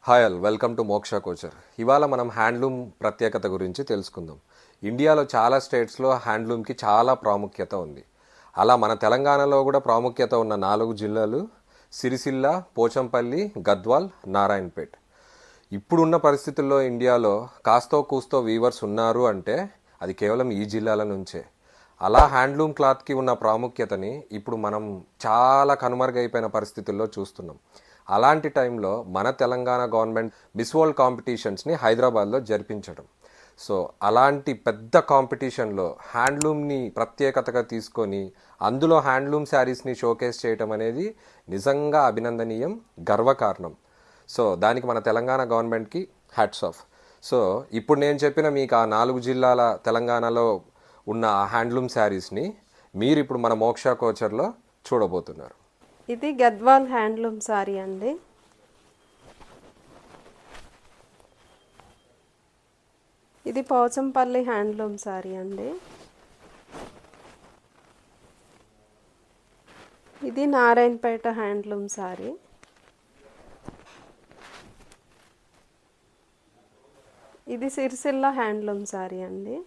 Hi all, welcome to మోక్ష coacher. ఇవాళ మనం హ్యాండ్లూమ్ ప్రత్యేకత గురించి తెలుసుకుందాం. ఇండియాలో చాలా స్టేట్స్లో హ్యాండ్లూమ్కి చాలా ప్రాముఖ్యత ఉంది. అలా మన తెలంగాణలో కూడా ప్రాముఖ్యత ఉన్న 4 జిల్లాలు సిరిసిల్ల, పోచంపల్లి, గద్వాల్, నారాయణపేట్. ఇప్పుడున్న పరిస్థితుల్లో ఇండియాలో కాస్తో కూస్తో వీవర్స్ ఉన్నారు అంటే అది కేవలం ఈ జిల్లాల నుంచే. అలా హ్యాండ్లూమ్ క్లాత్కి ఉన్న ప్రాముఖ్యతని ఇప్పుడు మనం చాలా కనుమరుగైపోయిన పరిస్థితుల్లో చూస్తున్నాం. అలాంటి టైంలో మన తెలంగాణ గవర్నమెంట్ మిస్ వరల్డ్ కాంపిటీషన్స్ని హైదరాబాద్లో జరిపించడం. సో అలాంటి పెద్ద కాంపిటీషన్లో హ్యాండ్లూమ్ని ప్రత్యేకతగా తీసుకొని అందులో హ్యాండ్లూమ్ శారీస్ని షోకేస్ చేయటం అనేది నిజంగా అభినందనీయం, గర్వకారణం. సో దానికి మన తెలంగాణ గవర్నమెంట్కి హ్యాట్స్ ఆఫ్. సో ఇప్పుడు నేను చెప్పిన మీకు ఆ 4 జిల్లాల తెలంగాణలో ఉన్న హ్యాండ్లూమ్ శారీస్ని మీరు ఇప్పుడు మన మోక్ష కోచర్లో చూడబోతున్నారు. ఇది గద్వాల్ హ్యాండ్లూమ్ సారీ అండి. ఇది పోచంపల్లి హ్యాండ్లూమ్ సారీ అండి. ఇది నారాయణపేట హ్యాండ్లూమ్ సారీ. ఇది సిరిసిల్ల హ్యాండ్లూమ్ సారీ అండి.